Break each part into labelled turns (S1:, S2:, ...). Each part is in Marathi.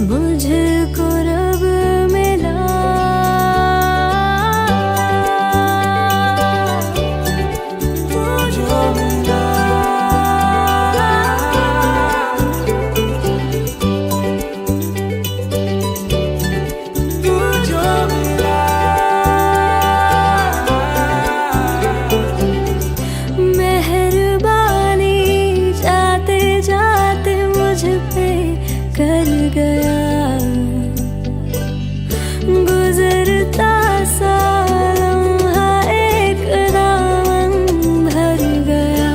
S1: मुझको रब मिला, तू जो मिला, तू जो मिला। मेहरबानी जाते जाते मुझ पे कर गया, गुजरता सा लम्हा एक दामन भर गया।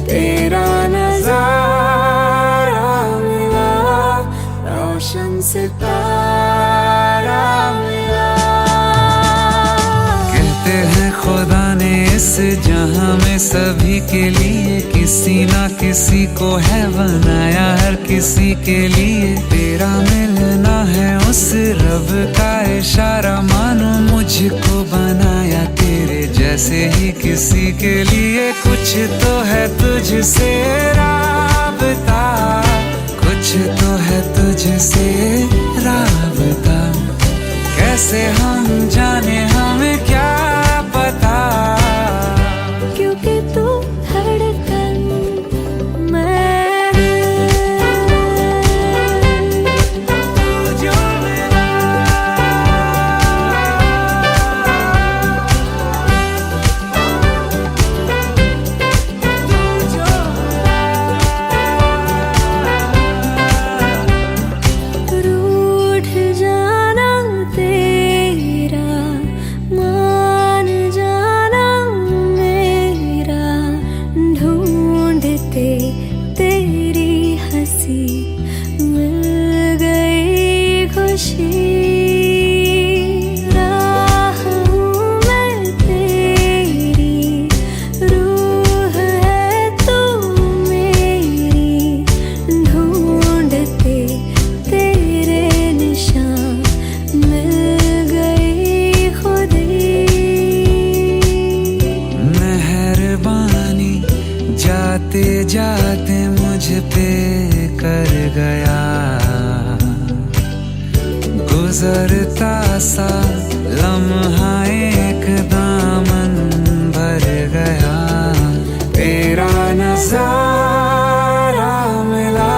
S1: तेरा नजारा मिला, रोशन सितारा मिला।
S2: कहते हैं खुदा ने इस जहां में सभी के लिए किसी ना किसी को है बनाया, हर किसी के लिए तेरा मिलना है उस रब का इशारा। मानो मुझको बनाया तेरे जैसे ही किसी के लिए, कुछ तो है तुझसे राबता, कुछ तो है तुझसे राबता। कैसे हम जाने हमें क्या पता,
S1: क्योंकि तू धड़कन मैं,
S2: तू जो मिला, तू जो
S1: रूठ जाना तेरा, मान जाना मेरा। ढूंढते तेरी हंसी मिल गई खुशी। राह हूँ मैं तेरी, रूह है तू मेरी। ढूंढते तेरे निशान मिल गई खुदी।
S2: मेहरबानी जाते जाते मुझ पे कर गया, गुजरता सा लम्हा एक दामन भर गया। तेरा नजारा मिला,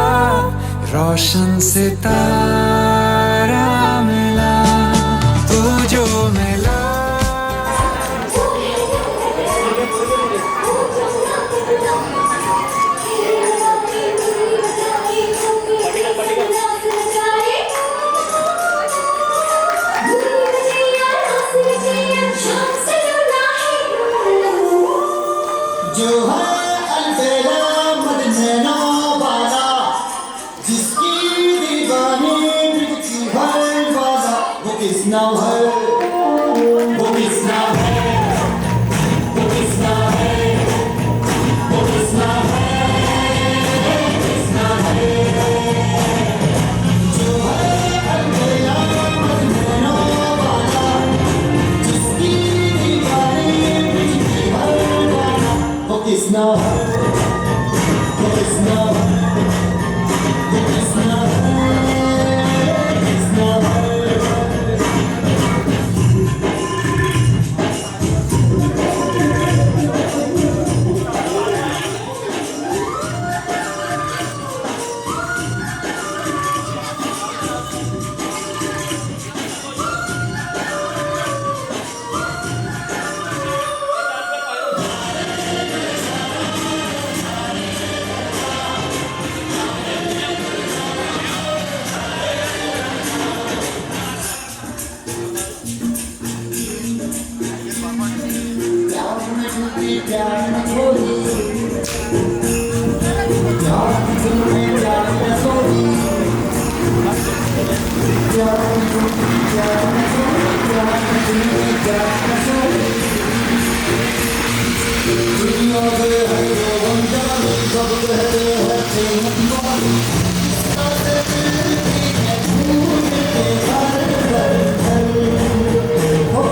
S2: रोशन सितारा मिला, तू जो मिला।
S3: जो है अलबेला मदनैना वाला, जिसकी दीवानी बिकती हर वाला। वो किस नाम है, वो किस नाम है, वो किस नाम है, वो किस नाम है, किस नाम है। जो है अलबेला मदनैना वाला, जिसकी दीवानी बिकती हर वाला। वो किस नाम है, वो किस नाम है, वो किस नाम है, किस नाम है। प्यार न छोड़ी, प्यार की दिल में प्यार न छोड़ी, प्यार की दिल में प्यार न छोड़ी, प्यार की दिल में प्यार न छोड़ी। दुनिया में है जो हम जाने, सब कहते हैं प्रेम वाली। सारे दिल की है भूल के हर पल हो।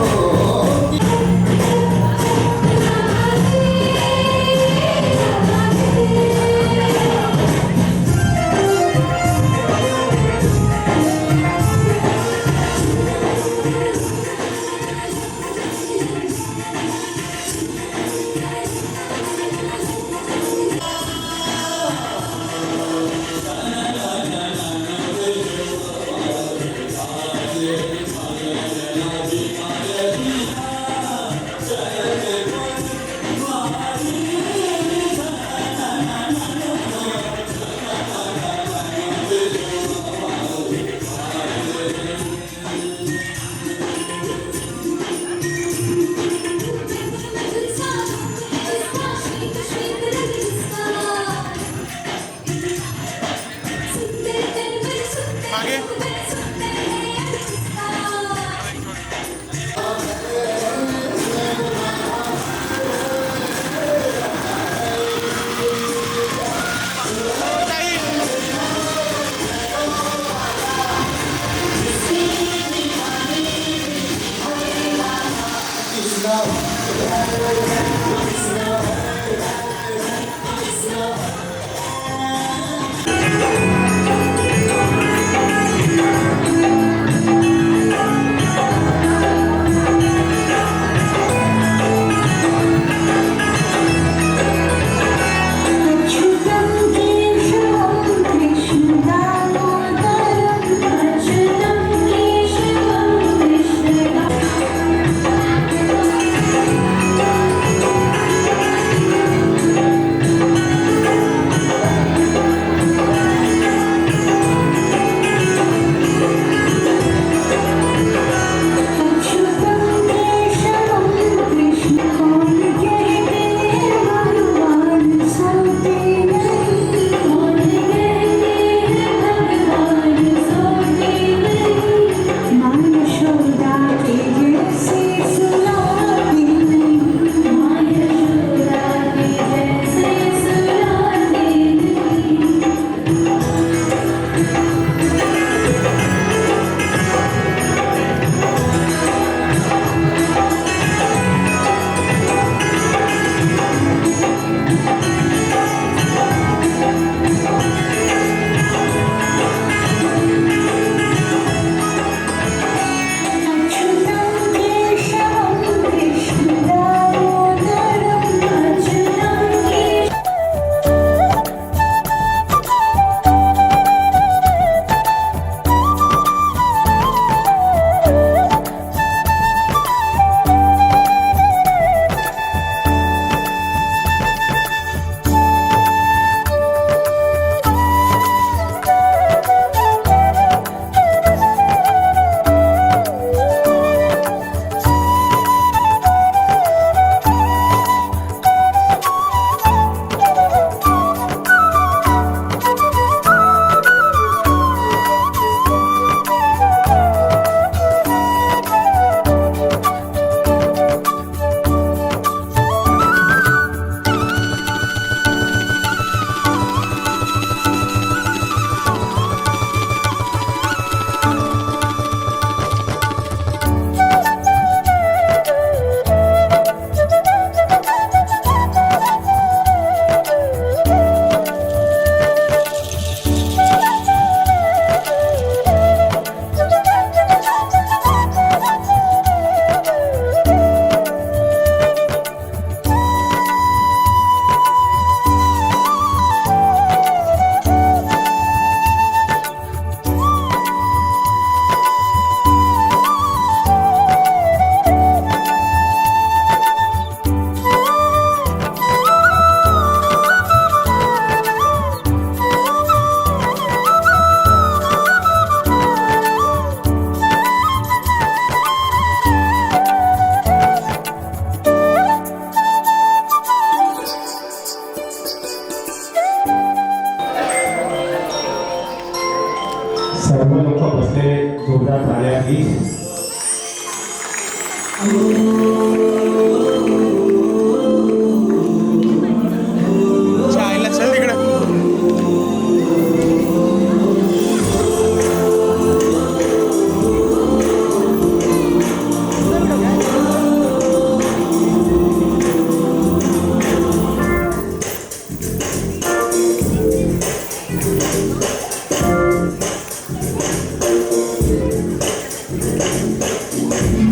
S4: आगे
S1: अच्युतं केशवं कृष्णदामोदरं अच्युतं केशवं अच्युतं केशवं कृष्ण कौन कहते हैं भगवान सोते नहीं कौन कहते हैं भगवान सोते नहीं माँ यशोदा के जैसे सुलाते नहीं माँ यशोदा के जैसे सुलाते नहीं अच्युतं केशवं कृष्णदामोदरं अच्युतं
S5: सर्व लोक बसले जोरदार टाळ्या प्लीज
S4: चायला चल तिकडे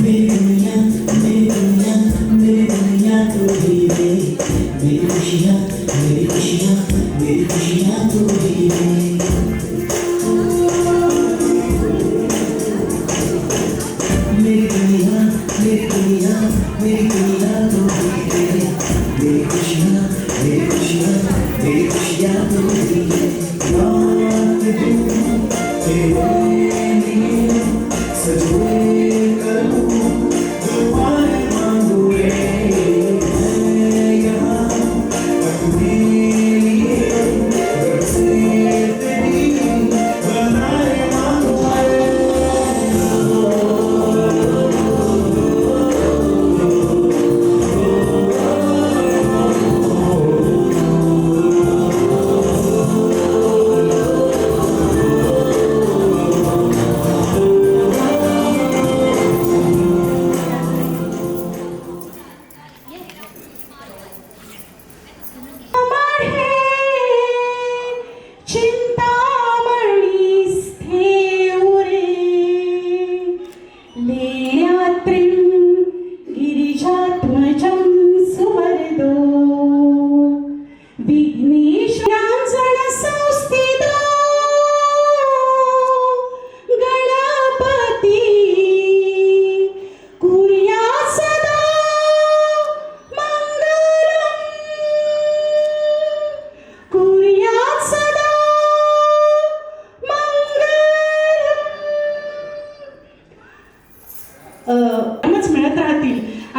S3: Baby,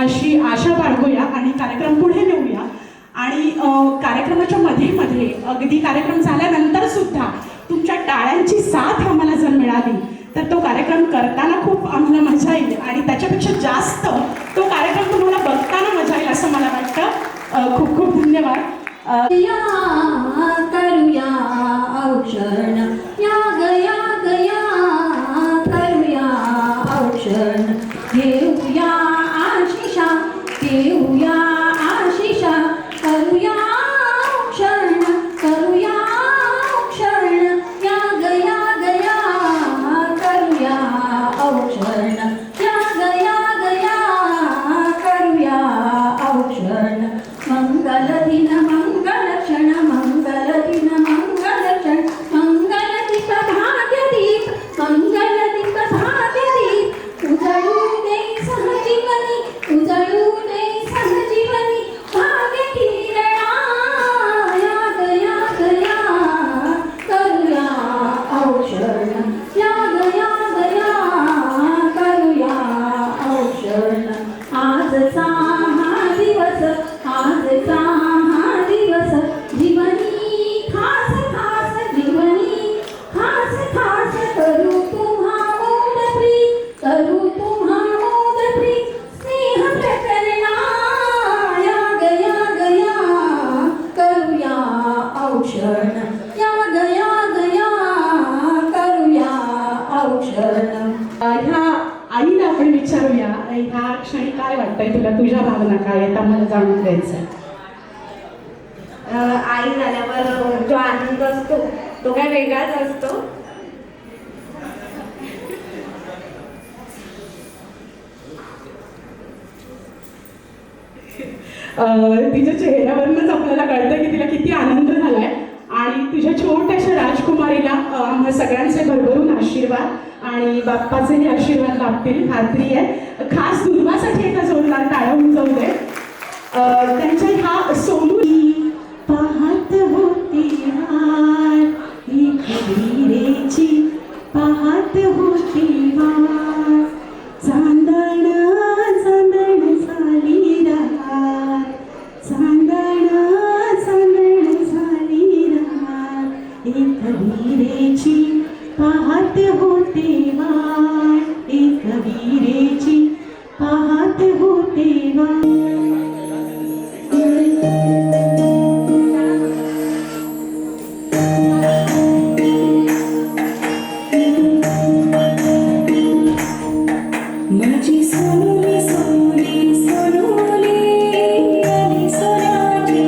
S6: अशी आशा बाळगूया आणि कार्यक्रम पुढे नेऊया. आणि कार्यक्रमाच्या मध्ये अगदी कार्यक्रम झाल्यानंतर सुद्धा तुमच्या टाळ्यांची साथ आम्हाला जर मिळाली तर तो कार्यक्रम करताना खूप आम्हाला मजा येईल आणि त्याच्यापेक्षा जास्त तो कार्यक्रम तुम्हाला बघताना मजा येईल असं मला वाटतं. खूप खूप धन्यवाद.
S1: या करूया औक्षण या गया गया करूया औक्षण घेऊया आशिषा घेऊया आशिषा करूया औक्षण करूया औक्षण या गया गया करूया औक्षण या गया गया करूया औक्षण मंगल दिन मंगल क्षण मंगल दिन मंगल क्षण मंगल दीप भाग्य दीप मंगल दीप भाग्य दीप उजळू दे सहजीवनी उजळू दे सहजीवनी भाग्य किरणा या गया गया करूया औक्षण या गया गया करूया औक्षण आजचा हा दिवस आजचा हा दिवस जीवनी खास खास जीवनी खास खास करू तुम्हा मोदप्री करू तुम्हा मोदप्री स्नेह प्रकरणा या गया गया करूया औक्षण या गया गया करूया औक्षण.
S6: ह्या आईला आपण विचारूया ह्या क्षणी काय वाटतंय तुला, तुझ्या भावना काय आहेत आम्हाला जाणून घ्यायचं.
S7: आई झाल्यावर जो आनंद असतो तो काय वेगळाच असतो.
S6: तिच्या चेहऱ्यावरूनच आपल्याला कळतं की तिला किती आनंद झालाय. आणि तुझ्या छोट्याशा राजकुमारीला आम्हा सगळ्यांचे भरभरून आशीर्वाद आणि बाप्पाचेही आशीर्वाद लाभतील खात्री आहे. खास दुर्वासाठी एका जोरदार टाळ्या होऊन जाऊ दे. त्यांच्या ह्या सोनू पाहत होती वाट एक विहिरेची पाहत होती वाट चांदण चांदण झाली रात चांदण चांदण झाली रात एक विहिरेची पाहत होते वाट एक विहिरेची पाहत होते वाट.
S1: माझी सोनुली सोनुली सोनुली आली सोनाची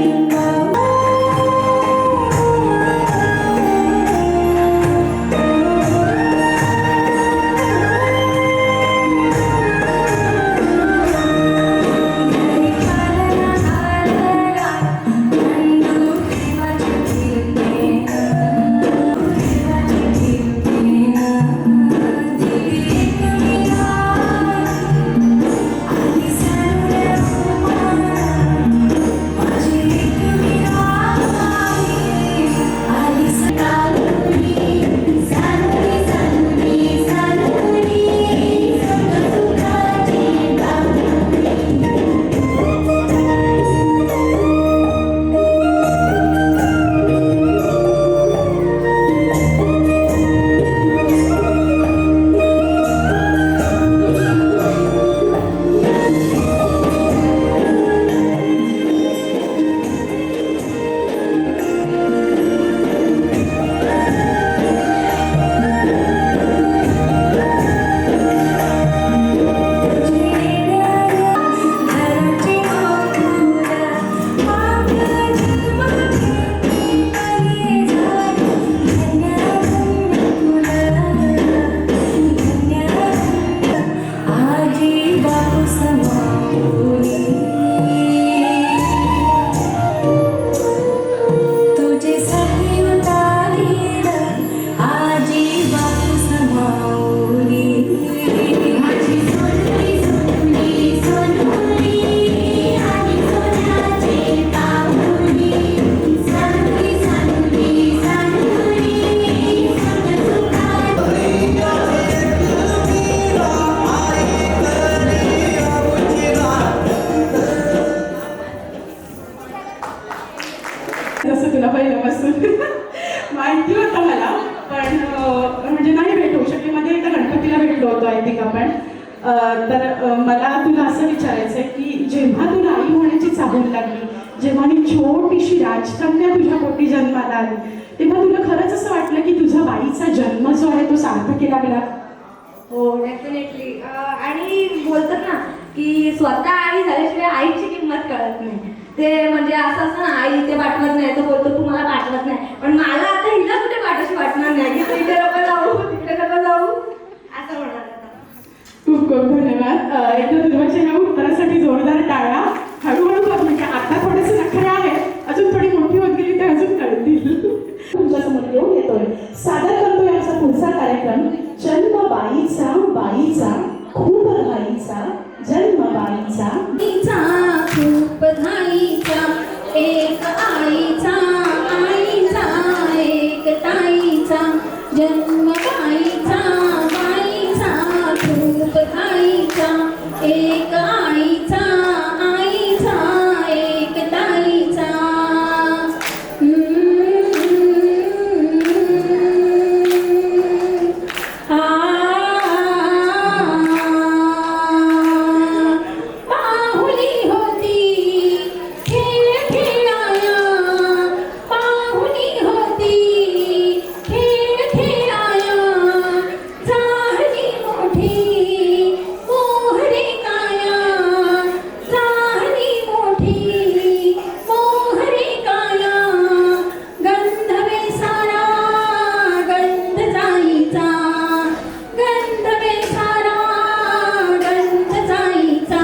S6: ऐतिक आपण. मला तुला असं विचारायचं आहे की जेव्हा तुला आई होण्याची चाहूल लागली, जेव्हा ही छोटीशी राजकन्या तुझ्या पोटी जन्माला आली, तेव्हा तुला खरंच असं वाटलं की तुझा बाईचा जन्म जो आहे तो सार्थकी लागला?
S7: हो डेफिनेटली. आणि बोलतात ना की स्वतः आई झाल्याशिवाय आईची किंमत कळत नाही. ते म्हणजे असं असं ना, आई ते पाठवत नाही, तो बोलतो तू मला पाठवत नाही, पण मला आता हिला कुठे पाठाशी वाटणार नाही की तिकडे नको जाऊ तिकडे नको जाऊ असं म्हणणार आता.
S6: खूप खूप धन्यवाद. एकदा तुझ्या ह्या उत्तरासाठी जोरदार टाळ्या. हळूहळू बघ, म्हणजे आता थोडेसे नखरे आहेत, अजून थोडी मोठी होत गेली तर अजून कळतील. तुमच्यासमोर घेऊन येतोय, सादर करतोय आमचा पुढचा कार्यक्रम, जन्म बाईचा, बाईचा खूप घाईचा, जन्म बाईचा.
S1: आईचा खूप घाईचा, एक आईचा, आईचा एक ताईचा, जन्म बाईचा, बाईचा खूप घाईचा, एक आईचा, आईचा एक ताईचा. पाहुली होती खेळ खेळाया, पाहुली होती खेळ खेळाया, झाली मोठी मोहरे काया, झाली मोठी मोहरे काया, गंध बेसारा गंध जाईचा, गंध बेसारा गंध जाईचा,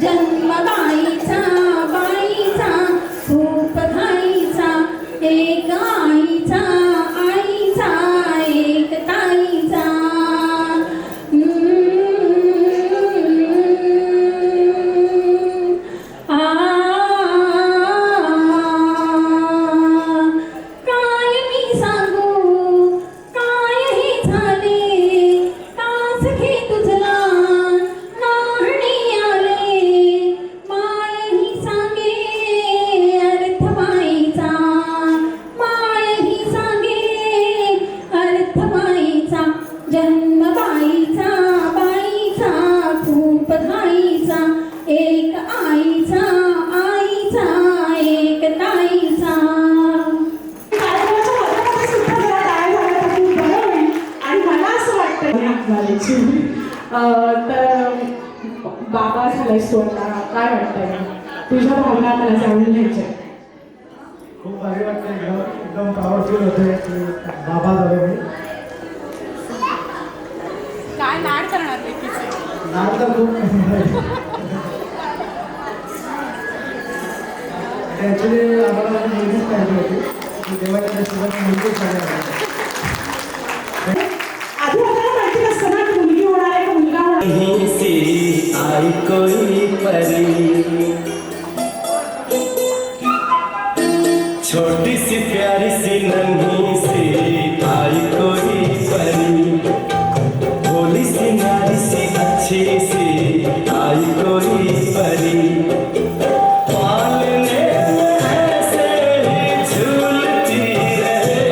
S1: जन्म बाईचा, बाईचा खूप घाईचा, एक आईचा, आईचा एक ताईचा. काय मी सांगू काय हे झाले, कास घे तुझला नाहणी आले, माय ही सांगे अर्थ बाईचा, माय ही सांगे अर्थ बाईचा, जन्म बाईचा, बाईचा खूप घाईचा, एक आईचा, आईचा एक ताईचा.
S6: कार्यक्रमाच्या मध्यभागी सुद्धा जरा टाळ्या झाल्या तर खूप बरं होईल. आणि मला असं वाटतं तर बाबा झालायस तू आता, काय वाटतंय तुझ्या भावना मला जाणून घ्यायच्या?
S3: खूप भारी वाटतं, एकदम पॉवरफुल होते की बाबा झाले मी.
S6: काय लाड करणार लेकीचे?
S3: नाव तर खूप ॲक्च्युली आम्हाला मुलगीच पाहिजे होती, की देवाच्या नशिबात मुलगीच झाली आहे.
S6: आधी आपल्याला माहिती नसतं ना की मुलगी होणार आहे का मुलगा होणार आहे.
S8: कहीं से आई कोई परी, छोटी सी प्यारी सी नन्ही सी आई कोई परी, भोली सी नारी सी अच्छी सी आई कोई परी, पालने में ऐसे ही झूलती रहे,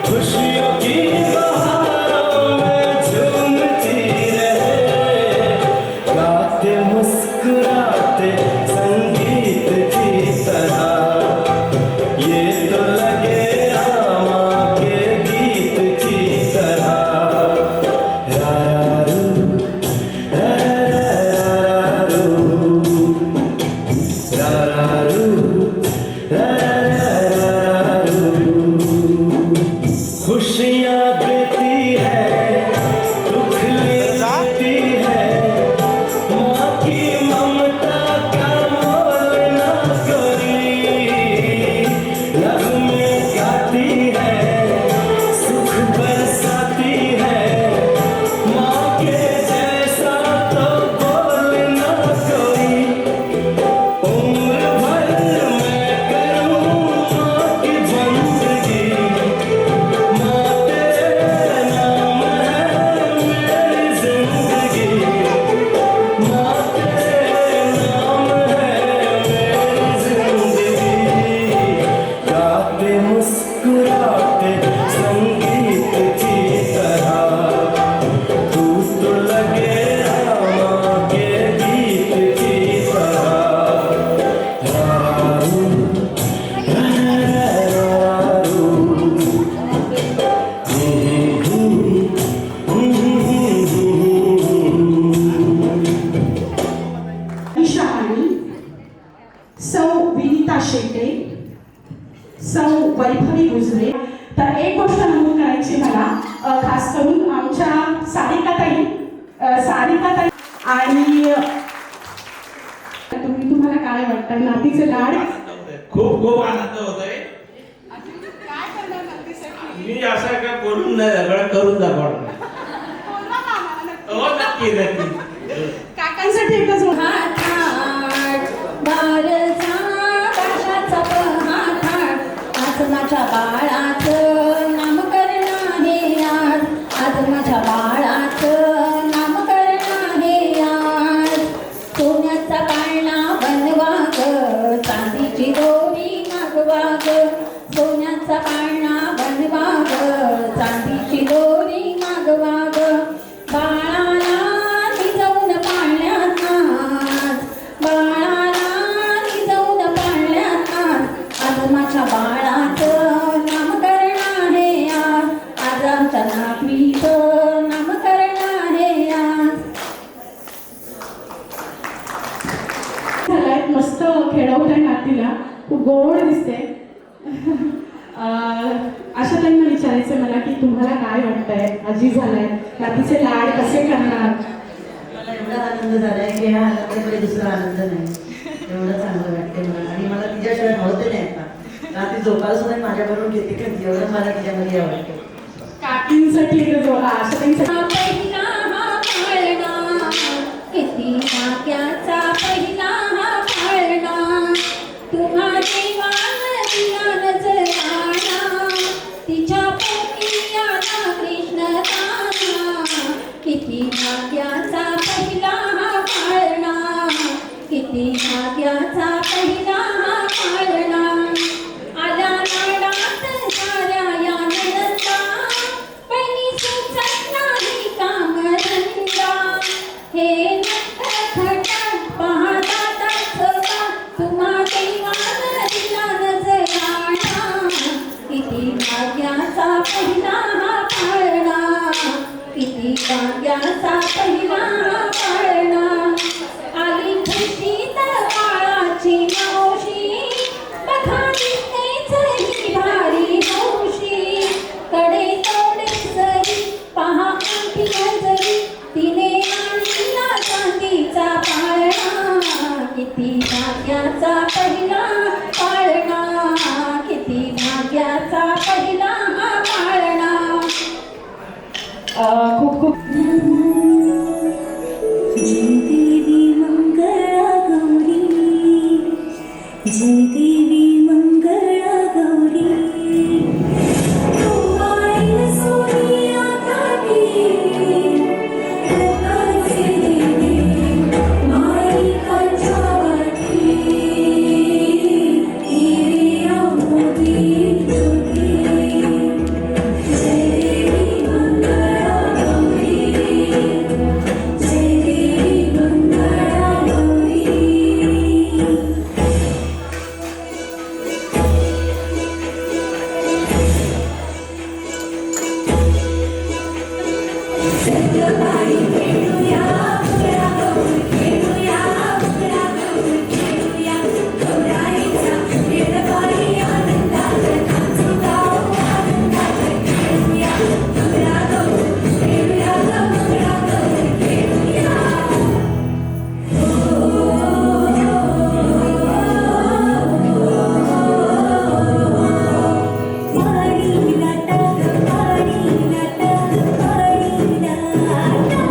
S8: खुशियों की बहारों में झूमती रहे, गाते मुस्कुरा
S6: सारिका ताई आणि तुम्हाला काय वाटतं नातीचे लाड
S9: खूप खूप आनंद होतोय.
S6: काय करणार नातीसाठी
S9: मी असं काय बोलून नाही सगळं करून दाखवणार. हो नक्की नक्की.
S6: काकांसाठी एकदा जोड.
S1: हात बारचा कशाचा पहाट आज माझ्या बाळाचं नामकरण आहे आज माझ्या बाळाचं नामकरण आहे आज सोन्याचा पाळणा बनवा ग चांदीची दोरी मागवा ग सोन्याचा पाळणा बनवा ग चांदीची दोरी मागवा ग बाळाला निजवून पाळण्यात बाळाला निजवून पाळण्यात आज माझ्या बाळाचं नामकरण आहे आज आमच्या नातवीचं नामकरण आहे आज
S6: झालाय मस्त खेळवत आहे नातीला खूप गोड दिसते. अशा त्यांना विचारायचं मला की तुम्हाला काय वाटतंय आजी झालाय नातीचे लाड कसे करणार.
S10: मला एवढा आनंद झालाय की ह्या आनंदामध्ये दुसरा आनंद नाही. एवढं चांगलं वाटते मला आणि मला तिच्याशिवाय नव्हते नाही आता रात्री झोपायला सुद्धा माझ्याबरोबर घेते का एवढं मला तिच्यामध्ये आवडतं.
S6: काकींसाठी एकदा जोडा आशा त्यांसाठी
S1: पहिला हा पाळणा किती भाग्याचा पहिला हा पाळणा तुम्हा देवान दिला नजराणा तिच्या पोटी आला कृष्ण दाना किती भाग्याचा पहिला हा पाळणा किती भाग्याचा पहिला हा पाळणा आला नाडात साऱ्या या नंदा पहिली सुचत नाही कामधंदा हे खटात पाहता सदा तुम्हा देवान दिला नजराणा किती भाग्याचा पहिला हा पाळणा किती भाग्याचा पहिला हा पाळणा आली खुशीत बाळाची मावशी बघा दिसतेच ही भारी हौशी कडे तोडे सरी पहा अंगठी जरी तिने आणला चांदीचा पाळणा किती भाग्याचा पहिला पाळणा किती भाग्याचा पहिला हा पाळणा.
S6: खूप खूप
S1: जय देवी मंगळा गौरी जय देवी मंगळा गौरी कुमारी सोनिया काठी लोकांचे देवी माईकांच्या वाटी हिरे मोती ज्योती जय देवी मंगळा गौरी जय देवी मंगळा गौरी सगळं खेळूया मंगळा गौरी खेळूया मंगळा गौरी खेळूया गौराईचा खेळबाई आनंदात नाचू गाऊ आनंदात खेळूया मंगळा गौरी खेळूया मंगळा गौरी खेळूया पाणी लाटा पाणी लाटा पाणी लाटा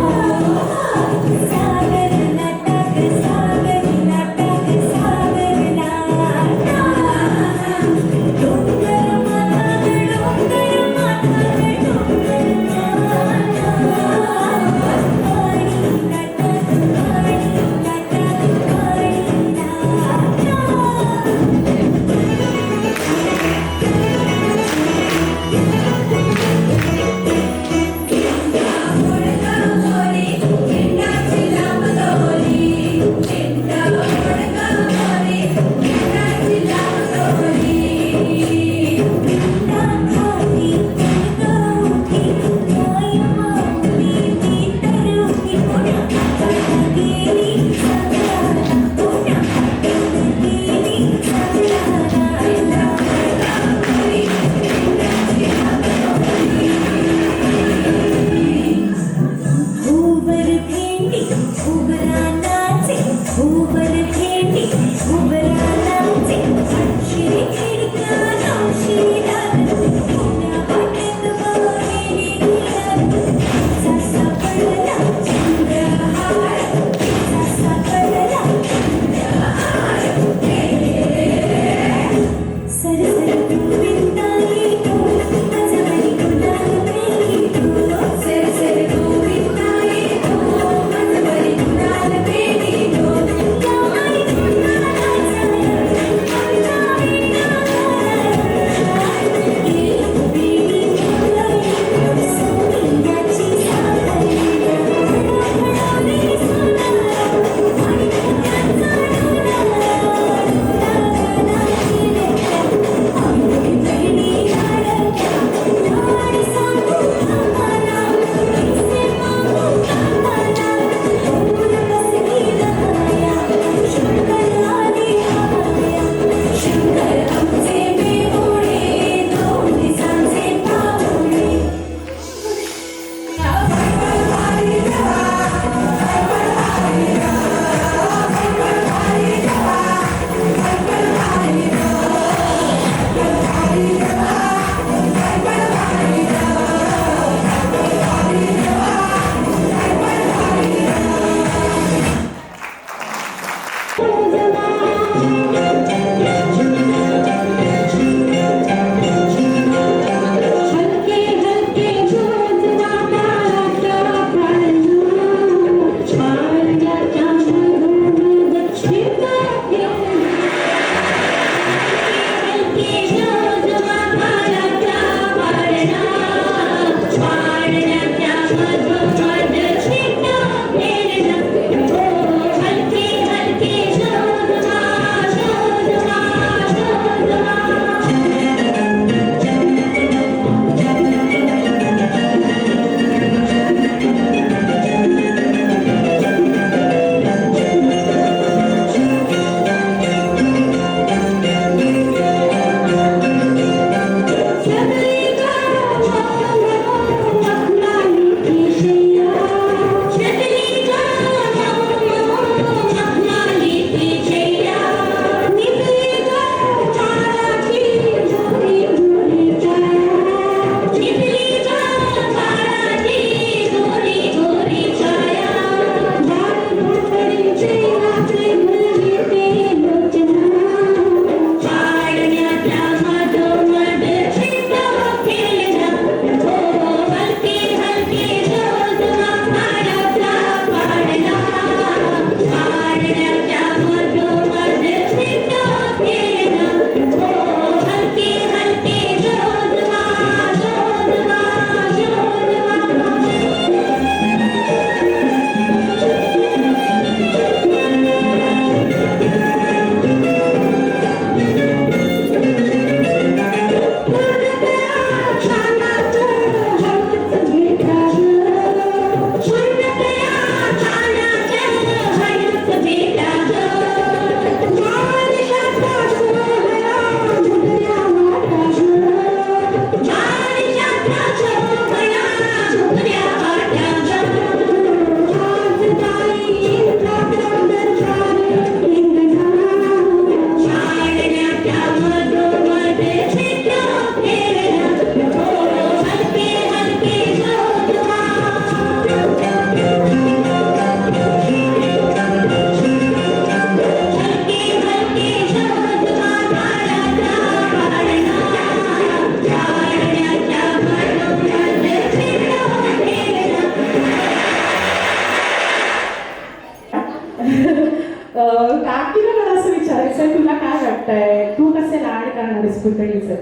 S6: वाटतंय? तू कसे लाड करणारेस पुतणीचे?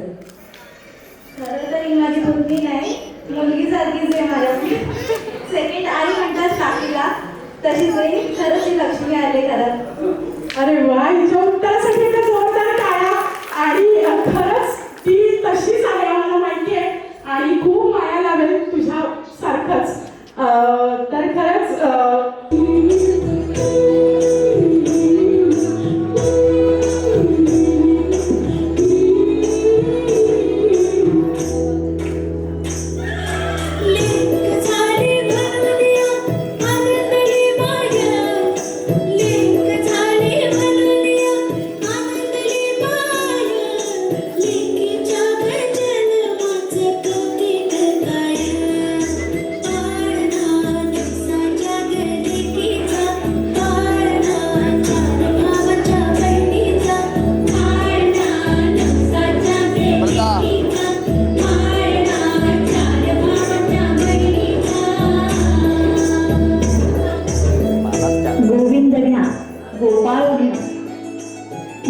S7: खरं तर ही माझी मुलगी नाही, मुलगी सारखीच आहे माझ्या. सेकंड आई म्हणतात काकीला, तशीच आहे. खरंच ही लक्ष्मी आले घरात.
S6: अरे वा, हिच्या उत्तरासाठी एका जोरदार टाळ्या. आणि खरंच ती तशीच आहे आम्हाला माहिती आहे आणि खूप माया लागेल तुझ्या सारखंच. तर खरंच
S1: लिंक झाली भरलिया आनंदली माया, लिंक झाली भरलिया आनंदली माया, लिंकीच्या जन्माचं कौतिक काय, पाळणा दिवसाच्या गलिकीचा, पाळणा चार भावाच्या बहिणीचा, पाळणा दिवसाच्या गलिकीचा, पाळणा चार भावाच्या बहिणीचा.
S7: गोविंद घ्या, गोपाळ घ्या,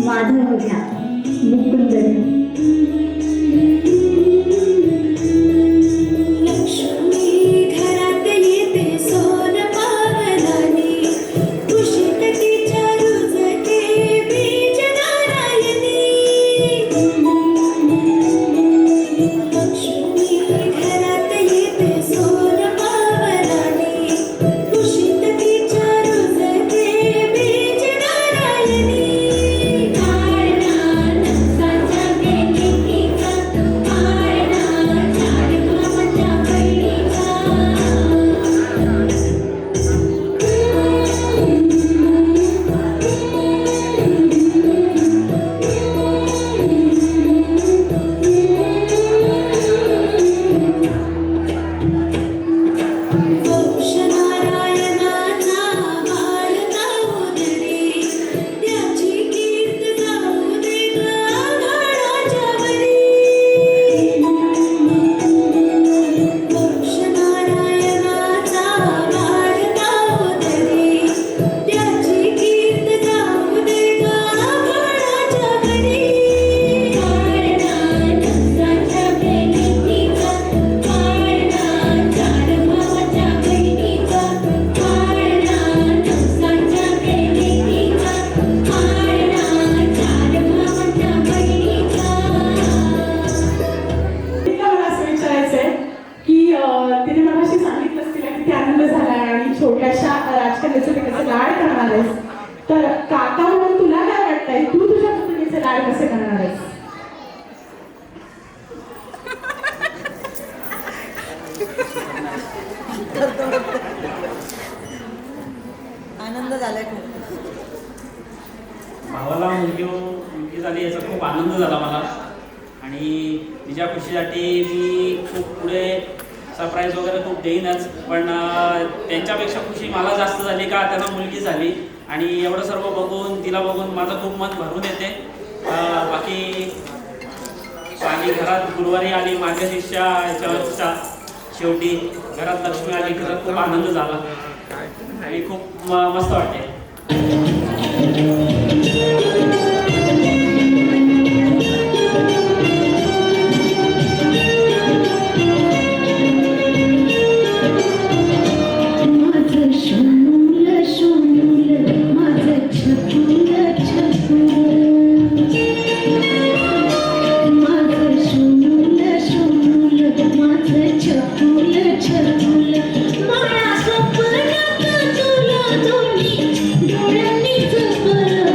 S7: माधव घ्या, मुकुंद घ्या.
S1: लक्ष्मी घरात येते सोन पावलानी, कुशीत तिच्या रुजते बीज नारायणी. लक्ष्मी घरात येते सोन पावलानी, कुशीत तिच्या रुजते बीज नारायणी. पाळणा नवसाच्या गलिकीचा, पाळणा चार भावाच्या बहिणीचा. वंश नारायणाचा बाळका उदरी, त्याची कीर्त जाऊ दे आभाळाच्या वरी. वंश नारायणाचा बाळका उदरी, त्याची कीर्त जाऊ दे आभाळाच्या वरी. पाळणा नवसाच्या गलिकीचा, पाळणा चार भावाच्या बहिणीचा, पाळणा नवसाच्या गलिकीचा, पाळणा चार भावाच्या बहिणीचा.
S6: तिला मला असं विचारायचंय की तिने मला अशी सांगितलंच तिला किती आनंद झाला आणि छोट्याशा राजकन्याचे ते कसे लाड करणार आहेस. तर काका म्हणून तुला काय वाटतंय, तू तुझ्या पुतणीचे लाड कसे करणार आहेस?
S10: आनंद झालाय खूप.
S9: भावाला मुलगी झाली याचा खूप आनंद झाला मला. आणि तिच्या खुशीसाठी मी खूप पुढे सरप्राईज वगैरे खूप देईनच, पण त्यांच्यापेक्षा खुशी मला जास्त झाली का त्यांना मुलगी झाली. आणि एवढं सर्व बघून, तिला बघून माझं खूप मन भरून येते. बाकी आणि घरात गुरुवारी आली माझ्या शिष्या याच्यावरच्या शेवटी घरात लक्ष्मी आली की खूप आनंद झाला आणि खूप मस्त वाटते.
S1: माझं शोनूल शोनूल, माझं छकुल छकुल, माझं शोनूल शोनूल, माझं छकुल छकुल. मला स्वप्नात तुला दोन्ही डोळ्यांनी जपलं.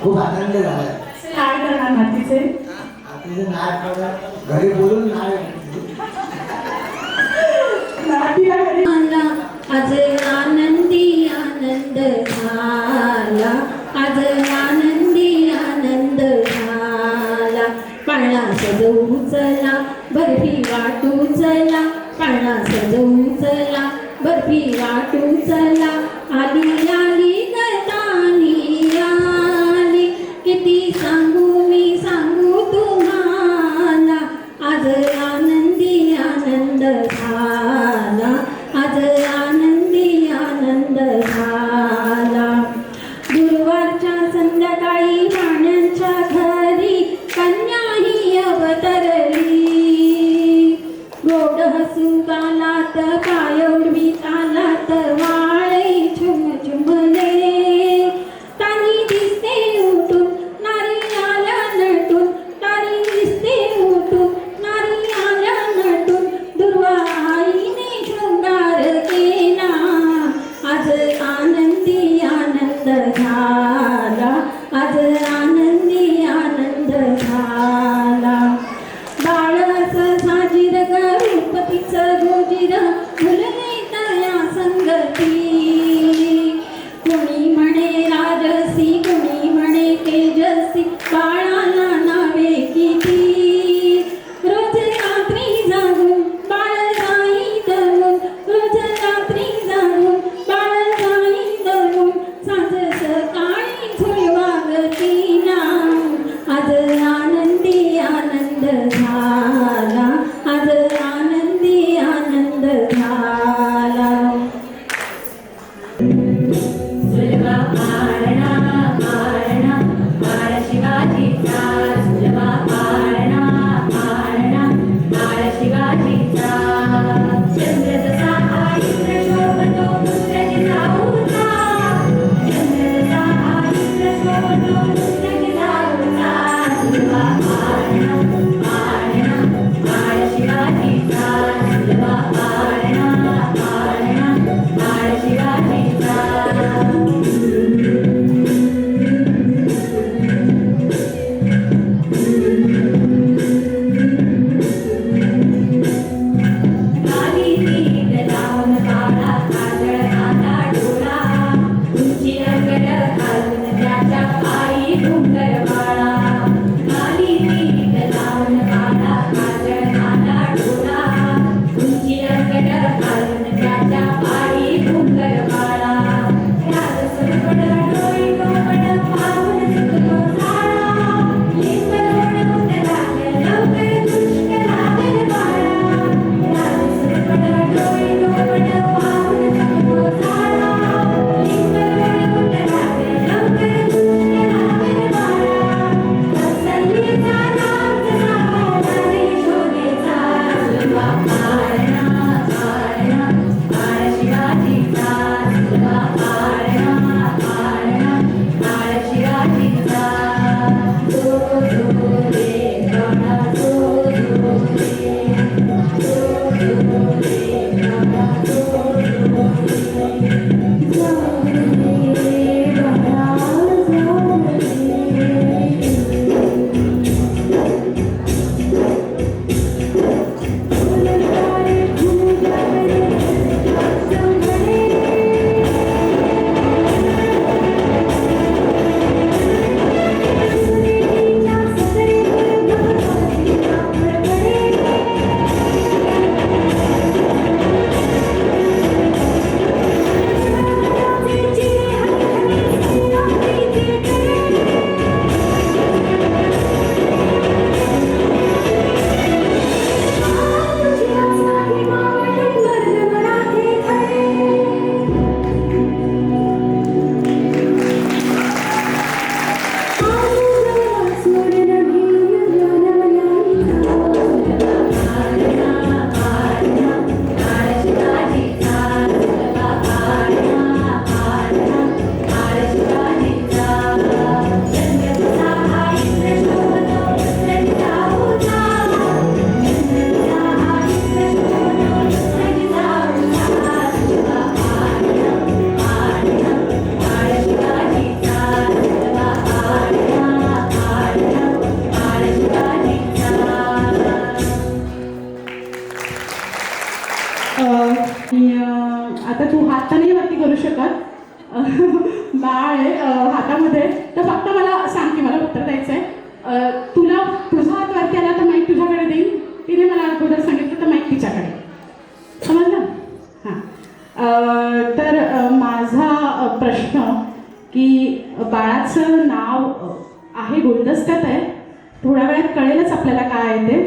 S3: खूप आनंद झाला.
S6: काय करणार नातीचे?
S3: तिचं नाट बघा, घरी बोलून नाट
S6: नातीला घरी
S1: झाला आज आनंदी आनंद झाला, आज आनंदी आनंद झाला. पाळणा सजवू चला, बर्फी वाटू चला, पाळणा सजवू चला, बर्फी वाटू चला. आली आली गतानी आली, किती सांगू मी सांगू तुम्हाला. आज आनंदी आनंद झाला, आज आनंदी आनंद झाला. गुरुवारच्या संध्याकाळी पाण्याच्या घरी कन्याही अवतरली. गोड हसू गालात पाय उडवी तालात वाळे झुम झुमले. तानी दिसते उठून नारी आल्या नटून, तानी दिसते उठून नारी आल्या नटून. दुर्वा आईने शृंगार केला, आज आनंदी आनंद झाला, आज आनंदी आनंद झाला. बाळस साजीर गणपतीचं गोजीर फुलले तया संगती. कोणी म्हणे राजसी, कोणी म्हणे तेजसी, बाळाला नावे किती. रोज रात्री जागून बाळ जाई दमून, रोज रात्री जागून बाळ जाई दमून. साज सकाळी झुलवागतीला, आज आनंदी आनंद झाला, आज आनंदी आनंद झाला. झुलवा पाळणा पाळणा बाळ शिवाजीचा, झुलवा पाळणा पाळणा बाळ शिवाजीचा. चंद्र जसा आईन्द्र शोभतो पुत्रजी जाऊचा, चंद्र जसा आईन्द्र शोभतो पुत्रजी जाऊचा. झुलवा
S6: बाळ आहे हातामध्ये, तर फक्त मला सांग की मला उत्तर द्यायचं आहे. तुला तुझा हात वरती आला तर माईक तुझ्याकडे देईन, तिने मला अगोदर सांगितलं तर माईक तिच्याकडे. समजलं? हां. तर माझा प्रश्न की बाळाचं नाव आहे गुलदस्त्यात आहे, थोड्या वेळात कळेलच आपल्याला काय आहे ते,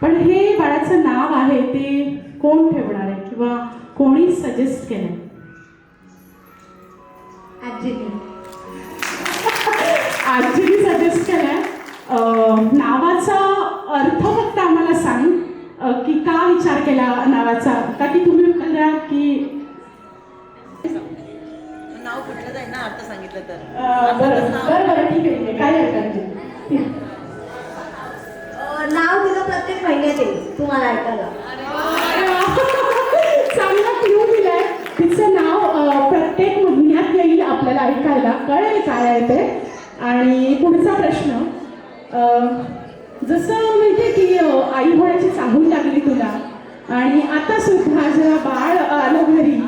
S6: पण हे बाळाचं नाव आहे ते कोण ठेवणार आहे किंवा कोणी सजेस्ट केलं आहे? आजीने सजेस्ट केलंय. नावाचा अर्थ फक्त आम्हाला सांग की का विचार केला नावाचा, का की तुम्ही म्हणाल्या की
S10: नाव कुठलं जाईल ना अर्थ सांगितलं तर.
S6: बरं ठीक आहे, काय हरकत नाही.
S7: नाव तिचं प्रत्येक महिन्यात येईल तुम्हाला ऐकायला.
S6: चांगला क्लू दिलाय. तिचं नाव प्रत्येक महिन्यात येईल आपल्याला ऐकायला, कळेल काय आहे ते. आणि पुढचा प्रश्न, जसं म्हणजे की आई होण्याची चाहूल लागली तुला आणि आता सुद्धा जेव्हा बाळ आलं घरी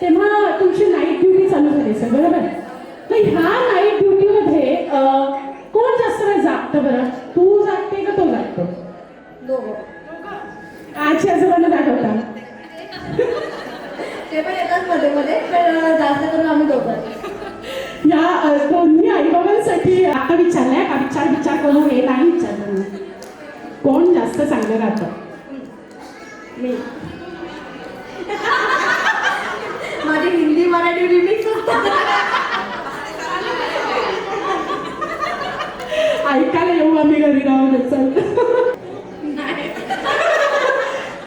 S6: तेव्हा तुमची नाईट ड्युटी चालू झाली असेल, बरोबर? तर ह्या नाईट ड्युटीमध्ये कोण जास्त वेळ जागतं बरं? तू जागते का तो जागतो? आजी आजोबांना दाखवता
S7: ते पण येतात मध्ये मध्ये, पण जास्त करून आम्ही दोघं.
S6: या दोन्ही आईबाबांसाठी आता विचारलंय का विचार करू हे नाही विचारलं, कोण जास्त चांगलं राहतं?
S7: मी. माझी हिंदी मराठी रिमिक्स
S6: ऐकायला येऊ आम्ही घरी राहून. चल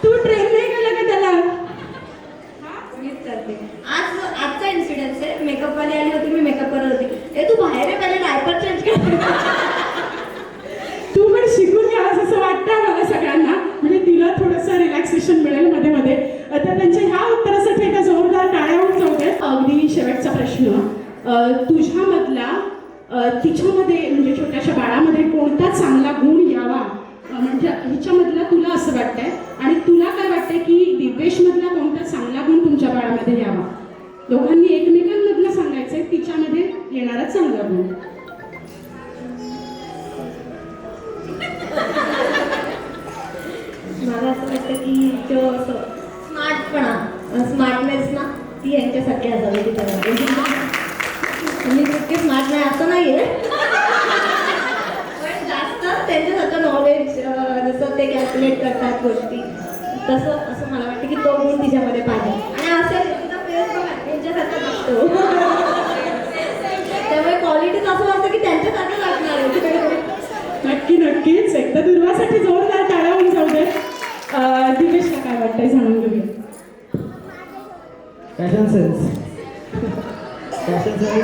S6: तू ट्रेन नाही केलं का त्याला?
S7: मीच करते. आजचा इन्सिडेन्स आहे, मेकअप वाली आली होती, मी मेकअप करत होती. ए तू बाहेर आहे, पहिले डायपर चेंज कर.
S6: तू पण शिकून घ्यास असं वाटतं मला सगळ्यांना, म्हणजे तिला थोडंसं रिलॅक्सेशन मिळेल मध्ये मध्ये. तर त्यांच्या ह्या उत्तरासाठी एका जोरदार टाळ्या होऊन जाऊ दे. अगदी शेवटचा प्रश्न, तुझ्यामधला तिच्यामध्ये म्हणजे छोट्याशा बाळामध्ये कोणता चांगला गुण यावा, म्हणजे हिच्यामधला तुला असं वाटतंय, आणि तुला काय वाटतंय की दिव्येशमधला कोणता चांगला गुण तुमच्या बाळामध्ये यावा? दोघांनी एकमेकांमधलं सांगायचंय तिच्यामध्ये येणारा चांगला गुण.
S7: मला असं वाटतं की जो असं स्मार्टनेस ना, ती यांच्यासाठी असावी तिच्यामध्ये. मी तितके स्मार्ट नाही असं नाही आहे, पण जास्त त्यांच्यासारखं नॉलेज, जसं ते कॅल्क्युलेट करतात गोष्टी, तसं असं मला वाटतं की तो गुण तिच्यामध्ये पाहिजे. आणि असं तिचा फेस बघा त्यांच्यासारखं दिसतो, त्यामुळे क्वालिटीच असं वाटतं की त्यांच्यासारखं लागणार आहे.
S6: नक्कीच एकदा दुर्वासाठी जोरदार टाळ्या होऊन जाऊ दे. दिवेशला काय वाटतंय जाणून घेऊया.
S3: Fashion sense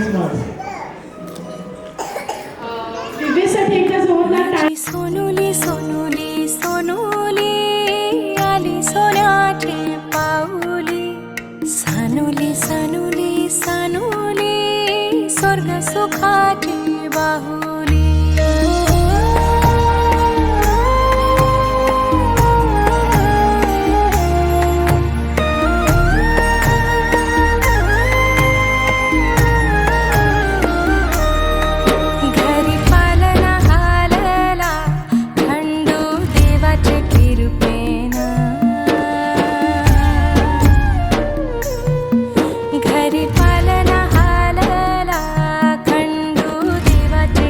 S3: smart.
S6: दिवेशसाठी एकदा जोरदार टाळ्या.
S1: सोनुली सोनुली सोनुली आली सोन्याची पाऊली, सानुली सानुली सानुली स्वर्ग सुखाची बाहुली. घरी पालना हालला खंडू देवाचे कृपेना, घरी पालना हालला खंडू देवाचे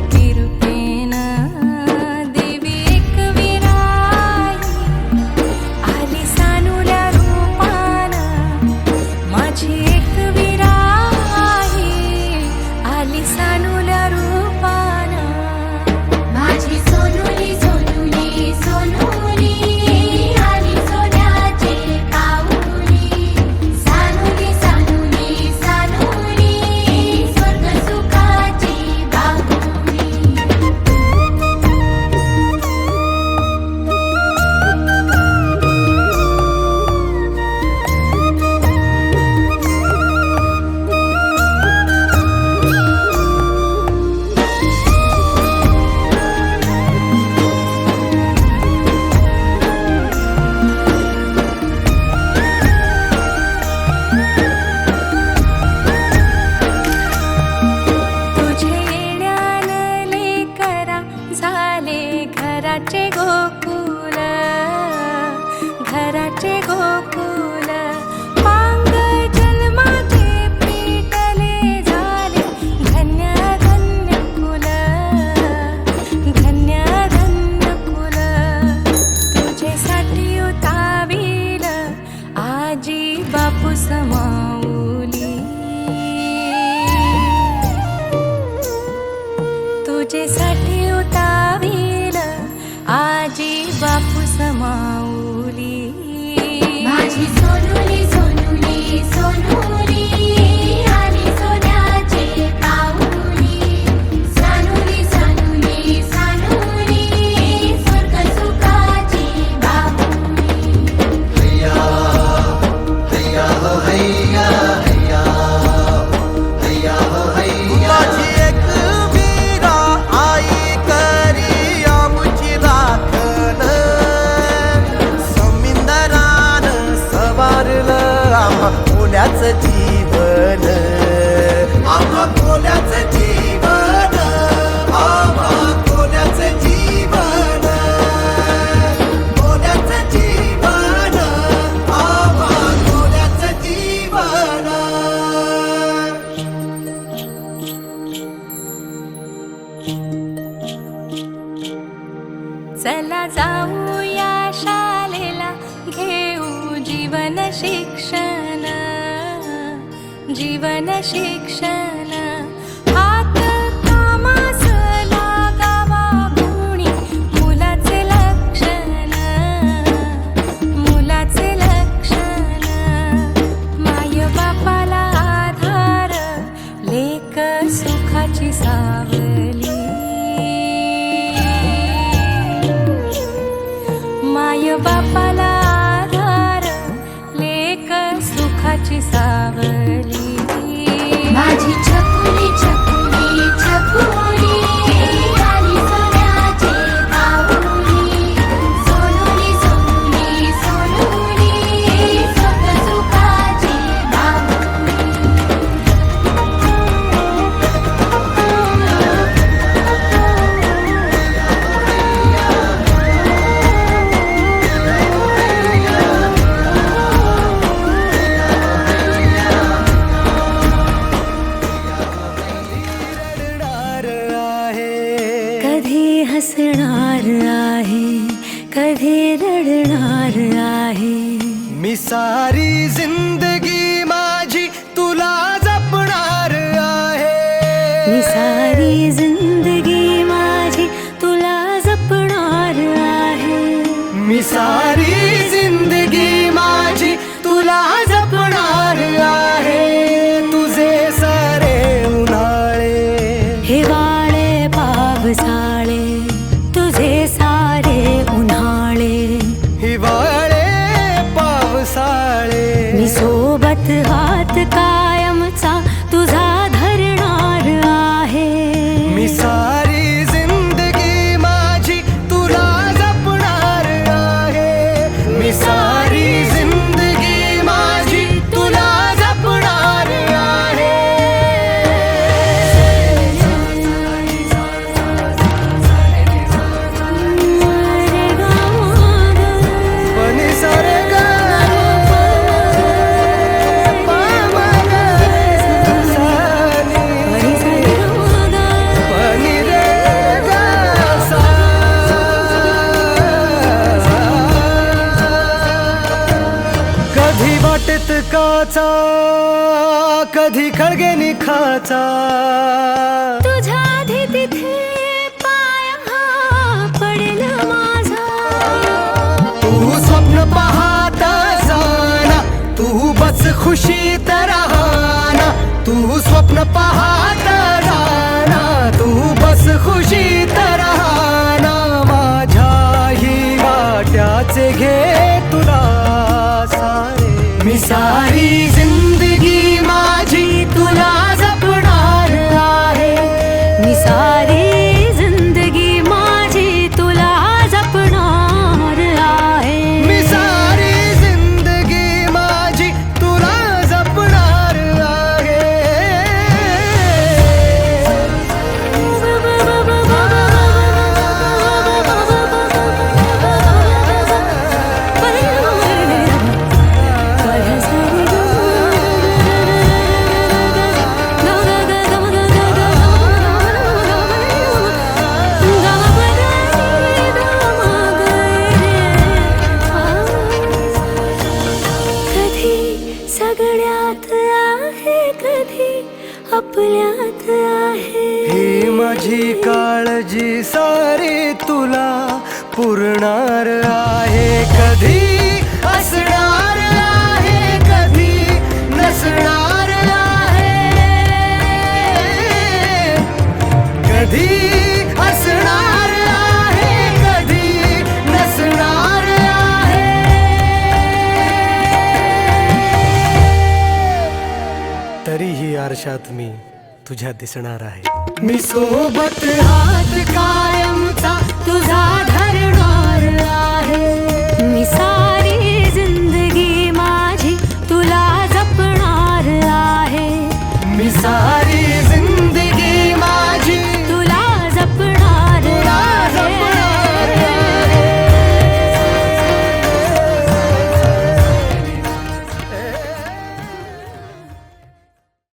S1: चला जाऊया शाळेला, घेऊ जीवन शिक्षण, जीवन शिक्षण. हात कामास लागावा गुणी, मुलाचे लक्षण, मुलाचे लक्षण. माय बापाला आधार, लेक सुखाची सावली. माय बापाला आधार, लेक सुखाची सावली.
S7: माझी छकुली छकुली छकुली आली सोन्याची बाहुली. सोनुली सोनुली सोनुली सुख सुखाची बाहुली.
S1: कधी हसणार आहे, कधी रडणार आहे.
S8: मी सारी जिंदगी माझी तुला जपणार आहे.
S1: मी सारी जिंदगी माझी तुला जपणार आहे.
S8: मी सारी जिंदगी माझी तुला जपणार आहे. तुझे सारे उन्हाळे,
S1: हिवाळे पावसाळे, तुझे सारे उन्हाळे.
S8: हिवाळे पावसाळे.
S1: मी सोबत हात कायमचा तुझा धरणार आहे.
S8: मी सारी जिंदगी माझी तुला जपणार आहे. मी सारी जिंदगी माझी तुला जपणार आहे. पनी सारे गा पनी रे गा सा. कधी वाटेत काचा, कधी खळगे निखाचा.
S1: तुझ्या आधी तिथे पाय हा पडेल माझा.
S8: तू स्वप्न पाहत जाना, तू बस खुशीत राहना. तू स्वप्न पाहत राहना, तू बस खुशीत राहना. माझ्याही वाट्याचे घे तुला सारे. मी सारी जिंदगी माझी तुला जपणार आहे.
S1: मी सारी जिंदगी माझी तुला जपणार आहे.
S8: मी सारी जिंदगी माझी तुला जपणार आहे.
S1: सगळ्यात आहे, कधी आपल्यात आहे.
S8: ही माझी काळजी सारी तुला पुरणार आहे. कधी असणार आहे, कधी नसणार आहे. कधी असणार आहे, कधी नसणार आहे. तरीही आरशात मी तुझ्या दिसणार आहे. मी सोबत हात कायमचा
S1: तुझा धरणार आहे. मी सारी जिंदगी माझी तुला जपणार आहे.
S8: मी सारी